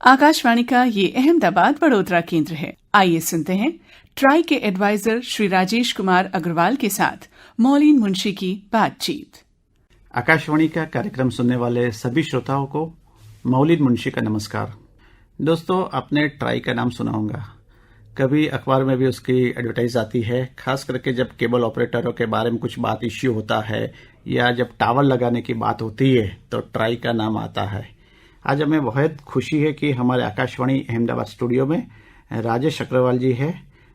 आकाशवाणी का ये अहमदाबाद वडोदरा केंद्र है। आइए सुनते हैं ट्राई के एडवाइजर श्री राजेश कुमार अग्रवाल के साथ मौलीन मुंशी की बातचीत। आकाशवाणी का कार्यक्रम सुनने वाले सभी श्रोताओं को मौलीन मुंशी का नमस्कार। दोस्तों, आपने ट्राई का नाम सुना होगा, कभी अखबार में भी उसकी एडवर्टाइज आती है, खास करके जब केबल ऑपरेटरों के बारे में कुछ बात इश्यू होता है या जब टावर लगाने की बात होती है तो ट्राई का नाम आता है। आज हमें बहुत खुशी है कि हमारे आकाशवाणी अहमदाबाद स्टूडियो में राजेश अग्रवाल जी है,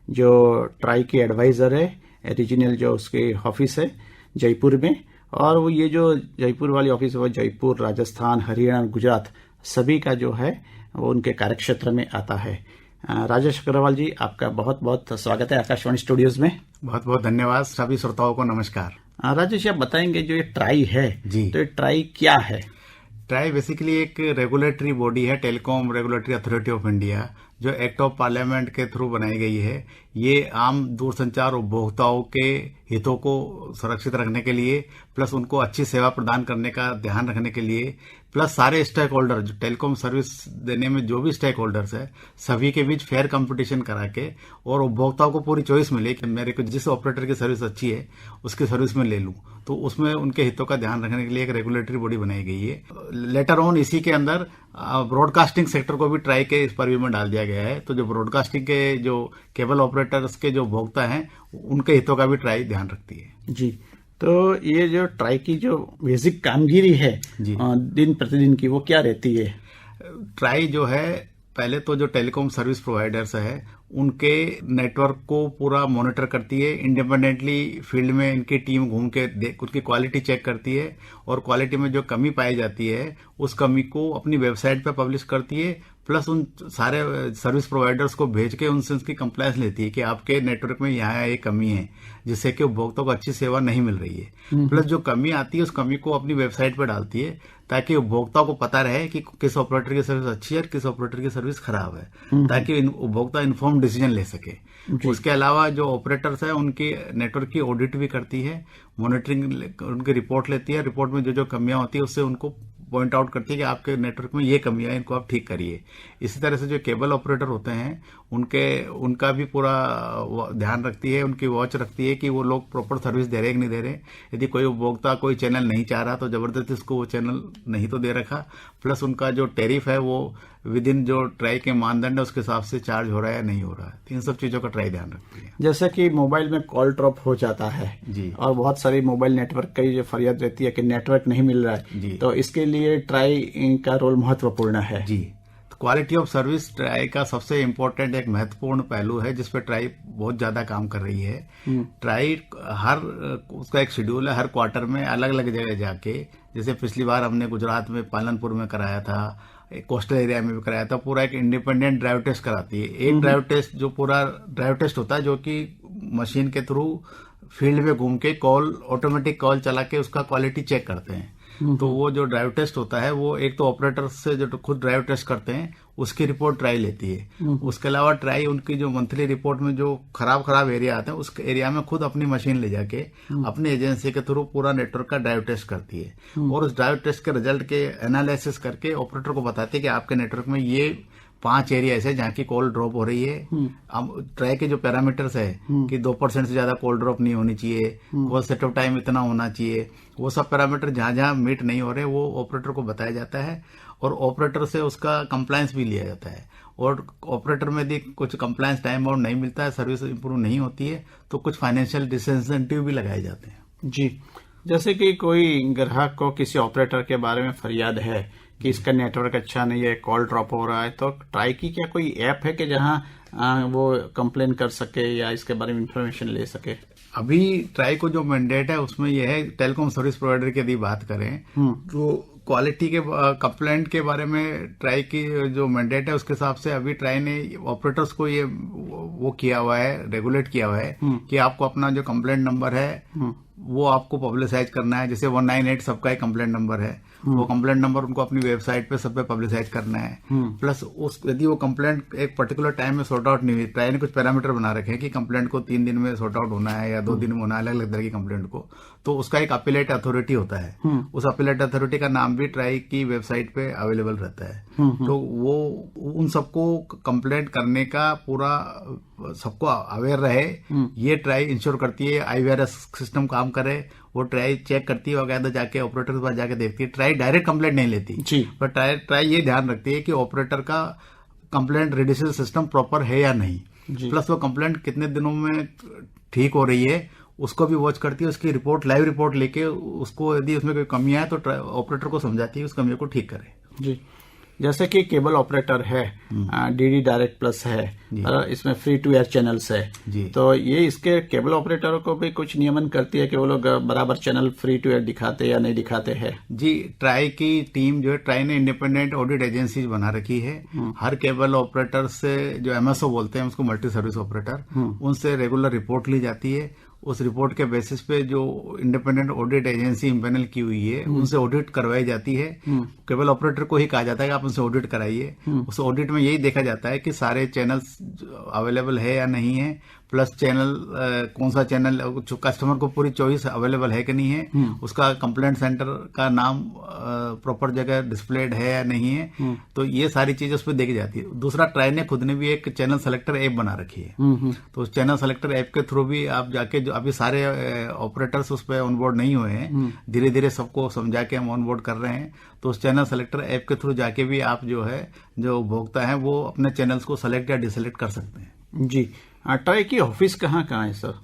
जो ट्राई के एडवाइजर है, रीजनल जो उसके ऑफिस है जयपुर में, और वो ये जो जयपुर वाली ऑफिस है वो जयपुर, राजस्थान, हरियाणा, गुजरात सभी का जो है वो उनके कार्यक्षेत्र में आता है। राजेश अग्रवाल जी, आपका बहुत बहुत स्वागत है आकाशवाणी स्टूडियोज में। बहुत बहुत धन्यवाद। सभी श्रोताओं को नमस्कार। राजेश, आप बताएंगे जो ये ट्राई है जी, तो ये ट्राई क्या है? ट्राई बेसिकली एक रेगुलेटरी बॉडी है, telecom regulatory authority of India, जो एक्ट ऑफ पार्लियामेंट के थ्रू बनाई गई है। ये आम दूरसंचार उपभोक्ताओं के हितों को सुरक्षित रखने के लिए, प्लस उनको अच्छी सेवा प्रदान करने का ध्यान रखने के लिए, प्लस सारे स्टेक होल्डर जो टेलीकॉम सर्विस देने में जो भी स्टेक होल्डर्स है सभी के बीच फेयर कंपटीशन करा के और उपभोक्ताओं को पूरी चॉइस मिले कि मेरे को जिस ऑपरेटर की सर्विस अच्छी है उसकी सर्विस में ले लूं, तो उसमें उनके हितों का ध्यान रखने के लिए एक रेगुलेटरी बॉडी बनाई गई है। लेटर ऑन इसी के अंदर ब्रॉडकास्टिंग सेक्टर को भी ट्राई के इस परव्यू में डाल दिया गया है। तो जो ब्रॉडकास्टिंग के जो केबल ऑपरेटर्स के जो उपभोक्ता हैं उनके हितों का भी ट्राई ध्यान रखती है जी। तो ये जो ट्राई की जो बेसिक कामगिरी है जी दिन प्रतिदिन की, वो क्या रहती है? ट्राई जो है, पहले तो जो टेलीकॉम सर्विस प्रोवाइडर्स है उनके नेटवर्क को पूरा मॉनिटर करती है। इंडिपेंडेंटली फील्ड में इनकी टीम घूम के उनकी क्वालिटी चेक करती है और क्वालिटी में जो कमी पाई जाती है उस कमी को अपनी वेबसाइट पर पब्लिश करती है, प्लस उन सारे सर्विस प्रोवाइडर्स को भेज के उनसे उसकी कंप्लायंस लेती है कि आपके नेटवर्क में यहाँ ये कमी है जिससे कि उपभोक्ताओं को अच्छी सेवा नहीं मिल रही है। प्लस जो कमी आती है उस कमी को अपनी वेबसाइट पर डालती है ताकि उपभोक्ताओं को पता रहे कि किस ऑपरेटर की सर्विस अच्छी है और किस ऑपरेटर की सर्विस खराब है, ताकि उपभोक्ता इन्फॉर्म डिसीजन ले सके। उसके अलावा जो ऑपरेटर्स है उनकी नेटवर्क की ऑडिट भी करती है, मॉनिटरिंग उनकी रिपोर्ट लेती है। रिपोर्ट में जो जो कमियां होती है उससे उनको पॉइंट आउट करती है कि आपके नेटवर्क में ये कमियां हैं, इनको आप ठीक करिए। इसी तरह से जो केबल ऑपरेटर होते हैं उनका भी पूरा ध्यान रखती है, उनकी वॉच रखती है कि वो लोग प्रॉपर सर्विस दे रहे कि नहीं दे रहे। यदि कोई उपभोक्ता कोई चैनल नहीं चाह रहा तो जबरदस्ती उसको वो चैनल नहीं तो दे रखा। प्लस उनका जो टैरिफ है वो विद इन जो ट्राई के मानदंड है उसके हिसाब से चार्ज हो रहा है या नहीं हो रहा है। इन सब चीजों का ट्राई ध्यान रखती है। जैसे कि मोबाइल में कॉल ड्रॉप हो जाता है जी, और बहुत सारी मोबाइल नेटवर्क की जो फरियाद रहती है कि नेटवर्क नहीं मिल रहा है जी, तो इसके लिए ट्राई का रोल महत्वपूर्ण है जी। तो क्वालिटी ऑफ सर्विस ट्राई का सबसे इम्पोर्टेंट एक महत्वपूर्ण पहलू है जिसपे ट्राई बहुत ज्यादा काम कर रही है। ट्राई उसका एक शेड्यूल है, हर क्वार्टर में अलग अलग जगह जाके, जैसे पिछली बार हमने गुजरात में पालनपुर में कराया था, कोस्टल एरिया में भी कराया था, पूरा एक इंडिपेंडेंट ड्राइव टेस्ट कराती है। एक ड्राइव टेस्ट जो पूरा ड्राइव टेस्ट होता है जो कि मशीन के थ्रू फील्ड में घूम के ऑटोमेटिक कॉल चला के उसका क्वालिटी चेक करते हैं। तो वो जो ड्राइव टेस्ट होता है वो एक तो ऑपरेटर से जो खुद ड्राइव टेस्ट करते हैं उसकी रिपोर्ट ट्राई लेती है। उसके अलावा ट्राई उनकी जो मंथली रिपोर्ट में जो खराब एरिया आते हैं उस एरिया में खुद अपनी मशीन ले जाके अपनी एजेंसी के थ्रू पूरा नेटवर्क का ड्राइव टेस्ट करती है और उस ड्राइव टेस्ट के रिजल्ट के एनालिसिस करके ऑपरेटर को बताती है कि आपके नेटवर्क में ये 5 एरिया ऐसे जहाँ की कॉल ड्रॉप हो रही है। अब ट्राई के जो पैरामीटर्स है कि 2% से ज्यादा कॉल ड्रॉप नहीं होनी चाहिए, कॉल सेटअप टाइम इतना होना चाहिए, वो सब पैरामीटर जहां जहां मीट नहीं हो रहे वो ऑपरेटर को बताया जाता है और ऑपरेटर से उसका कंप्लायंस भी लिया जाता है। और ऑपरेटर में यदि कुछ कंप्लायंस टाइम बाउंड नहीं मिलता है, सर्विस इंप्रूव नहीं होती है, तो कुछ फाइनेंशियल डिसइंसेंटिव भी लगाए जाते हैं। जी, जैसे कि कोई ग्राहक को किसी ऑपरेटर के बारे में फरियाद है कि इसका नेटवर्क अच्छा नहीं है, कॉल ड्रॉप हो रहा है, तो ट्राई की क्या कोई ऐप है कि जहां वो कंप्लेन कर सके या इसके बारे में इंफॉर्मेशन ले सके? अभी ट्राई को जो मैंडेट है उसमें यह है, टेलीकॉम सर्विस प्रोवाइडर की यदि बात करें तो क्वालिटी के कंप्लेंट के बारे में ट्राई की जो मैंडेट है उसके हिसाब से अभी ट्राई ने ऑपरेटर्स को ये वो किया हुआ है, रेगुलेट किया हुआ है कि आपको अपना जो कंप्लेंट नंबर है वो आपको पब्लिसाइज करना है। जैसे 198 सबका एक कंप्लेंट नंबर है, वो कंप्लेंट नंबर उनको अपनी वेबसाइट पे सब पे पब्लिसाइज करना है। प्लस उस यदि वो कंप्लेंट एक पर्टिकुलर टाइम में सॉर्ट आउट नहीं हुई, ट्राई ने कुछ पैरामीटर बना रखे हैं कि कंप्लेंट को 3 दिन में सॉर्ट आउट होना है या 2 दिन में होना है, अलग अलग तरह की कंप्लेंट को, तो उसका एक अपीलेट अथॉरिटी होता है। उस अपीलेट अथॉरिटी का नाम भी ट्राई की वेबसाइट पे अवेलेबल रहता है। तो वो उन सबको कंप्लेंट करने का पूरा सबको अवेयर रहे, ये ट्राई इंश्योर करती है। IVRS सिस्टम काम करे, वो ट्राई चेक करती है, वगैरह जाके ऑपरेटर के पास जाके देखती है। ट्राई डायरेक्ट कंप्लेंट नहीं लेती, पर ट्राई ये ध्यान रखती है कि ऑपरेटर का कंप्लेंट रेडियल सिस्टम प्रॉपर है या नहीं, प्लस वो कंप्लेंट कितने दिनों में ठीक हो रही है उसको भी वॉच करती है। उसकी रिपोर्ट, लाइव रिपोर्ट लेके उसको यदि उसमें कोई कमी है तो ऑपरेटर को समझाती है उस कमी को ठीक करे। जी, जैसे कि केबल ऑपरेटर है, DD डायरेक्ट प्लस है, इसमें फ्री टू एयर चैनल्स है जी, तो ये इसके केबल ऑपरेटरों को भी कुछ नियमन करती है कि वो लोग बराबर चैनल फ्री टू एयर दिखाते या नहीं दिखाते हैं? जी, ट्राई की टीम जो है, ट्राई ने इंडिपेंडेंट ऑडिट एजेंसीज बना रखी है। हर केबल ऑपरेटर से, जो MSO बोलते हैं उसको, मल्टी सर्विस ऑपरेटर, उनसे रेगुलर रिपोर्ट ली जाती है। उस रिपोर्ट के बेसिस पे जो इंडिपेंडेंट ऑडिट एजेंसी इम्पेनल की हुई है उनसे ऑडिट करवाई जाती है। केबल ऑपरेटर को ही कहा जाता है कि आप उनसे ऑडिट कराइए। उस ऑडिट में यही देखा जाता है कि सारे चैनल्स अवेलेबल है या नहीं है, प्लस चैनल कौन सा चैनल कस्टमर को पूरी चॉइस अवेलेबल है कि नहीं है, उसका कंप्लेंट सेंटर का नाम प्रॉपर जगह डिस्प्लेड है या नहीं है, तो ये सारी चीजें उस पर देखी जाती है। दूसरा, ट्राई ने खुद ने भी एक चैनल सेलेक्टर ऐप बना रखी है, तो उस चैनल सेलेक्टर ऐप के थ्रू भी आप जाके, जो अभी सारे ऑपरेटर्स उस पर ऑनबोर्ड नहीं हुए हैं, धीरे धीरे सबको समझा के हम ऑनबोर्ड कर रहे हैं, तो उस चैनल सेलेक्टर ऐप के थ्रू जाके भी आप जो है, जो उपभोक्ता है वो अपने चैनल्स को सेलेक्ट या डिसेलेक्ट कर सकते हैं। जी, ट्राई की ऑफिस कहाँ है सर?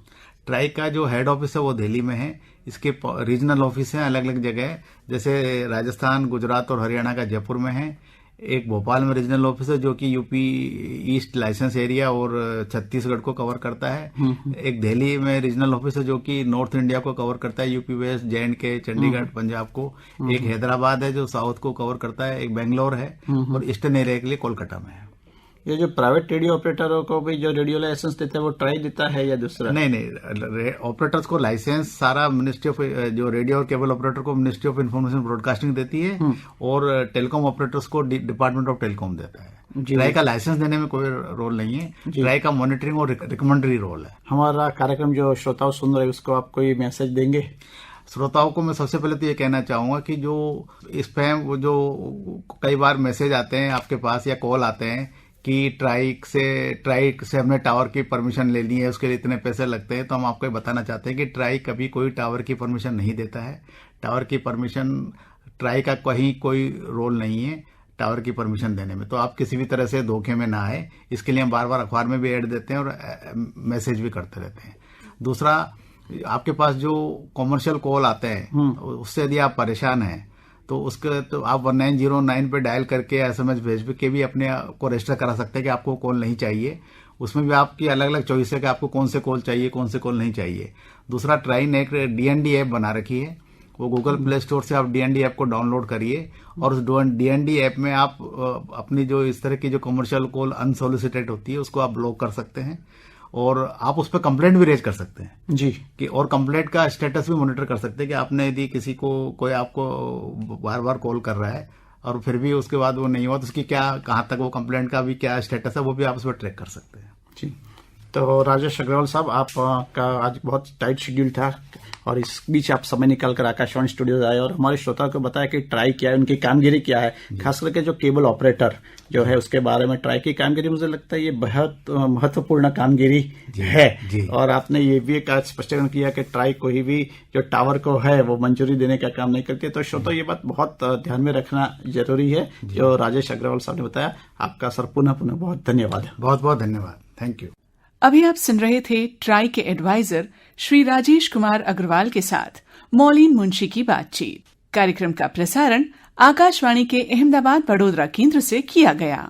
ट्राई का जो हेड ऑफिस है वो दिल्ली में है। इसके रीजनल ऑफिस हैं अलग अलग जगह, जैसे राजस्थान, गुजरात और हरियाणा का जयपुर में है। एक भोपाल में रीजनल ऑफिस है जो कि यूपी ईस्ट लाइसेंस एरिया और छत्तीसगढ़ को कवर करता है। एक दिल्ली में रीजनल ऑफिस है जो कि नॉर्थ इंडिया को कवर करता है, यूपी वेस्ट, JNK, चंडीगढ़, पंजाब को। एक हैदराबाद है जो साउथ को कवर करता है। एक बेंगलोर है और ईस्टर्न एरिया के लिए कोलकाता में है। ये जो प्राइवेट रेडियो ऑपरेटरों को भी जो रेडियो लाइसेंस देता है वो ट्राई देता है या दूसरा? नहीं, ऑपरेटर्स को लाइसेंस सारा मिनिस्ट्री ऑफ, जो रेडियो और केबल ऑपरेटर को मिनिस्ट्री ऑफ इन्फॉर्मेशन ब्रॉडकास्टिंग देती है और टेलीकॉम ऑपरेटर्स को डिपार्टमेंट ऑफ टेलीकॉम देता है। ट्राई का लाइसेंस देने में कोई रोल नहीं है, ट्राई का मॉनिटरिंग और रिकमेंडरी रोल है। हमारा कार्यक्रम जो श्रोताओं सुन रहे हैं उसको आप कोई मैसेज देंगे? श्रोताओं को मैं सबसे पहले तो ये कहना चाहूंगा कि जो स्पैम, वो जो कई बार मैसेज आते हैं आपके पास या कॉल आते हैं कि ट्राई से हमने टावर की परमिशन लेनी है, उसके लिए इतने पैसे लगते हैं, तो हम आपको बताना चाहते हैं कि ट्राई कभी कोई टावर की परमिशन नहीं देता है। टावर की परमिशन, ट्राई का कहीं कोई रोल नहीं है टावर की परमिशन देने में, तो आप किसी भी तरह से धोखे में ना आए। इसके लिए हम बार बार अखबार में भी ऐड देते हैं और मैसेज भी करते रहते हैं। दूसरा, आपके पास जो कॉमर्शियल कॉल आते हैं उससे यदि आप परेशान हैं तो उसके तो आप 1909 पे डायल करके SMS भेज के भी अपने को रजिस्टर करा सकते हैं कि आपको कॉल नहीं चाहिए। उसमें भी आपकी अलग अलग चॉइस है कि आपको कौन से कॉल चाहिए, कौन से कॉल नहीं चाहिए। दूसरा, ट्राई ने एक DND ऐप बना रखी है, वो गूगल प्ले स्टोर से आप DND ऐप को डाउनलोड करिए और उस DND ऐप में आप अपनी जो इस तरह की जो कमर्शियल कॉल अनसोलिसिटेड होती है उसको आप ब्लॉक कर सकते हैं और आप उस पर कंप्लेंट भी रेज कर सकते हैं जी, कि और कंप्लेंट का स्टेटस भी मॉनिटर कर सकते हैं कि आपने यदि किसी को, कोई आपको बार बार कॉल कर रहा है और फिर भी उसके बाद वो नहीं हुआ तो उसकी क्या, कहाँ तक वो कंप्लेंट का भी क्या स्टेटस है, वो भी आप उस पर ट्रैक कर सकते हैं। जी, तो राजेश अग्रवाल साहब, आपका आज बहुत टाइट शेड्यूल था और इस बीच आप समय निकाल कर आकाशवाणी स्टूडियो आए और हमारे श्रोताओं को बताया कि ट्राई क्या है, उनकी कामगिरी क्या है, खास करके जो केबल ऑपरेटर जो है उसके बारे में ट्राई की कामगिरी, मुझे लगता है ये बहुत महत्वपूर्ण कामगिरी है। और आपने ये भी एक स्पष्टीकरण किया कि ट्राई कोई भी जो टावर को है वो मंजूरी देने का काम नहीं करती, तो श्रोताओं ये बात बहुत ध्यान में रखना जरूरी है जो राजेश अग्रवाल साहब ने बताया। आपका सर पुनः बहुत धन्यवाद। बहुत बहुत धन्यवाद, थैंक यू। अभी आप सुन रहे थे ट्राई के एडवाइजर श्री राजेश कुमार अग्रवाल के साथ मौलीन मुंशी की बातचीत। कार्यक्रम का प्रसारण आकाशवाणी के अहमदाबाद वडोदरा केंद्र से किया गया।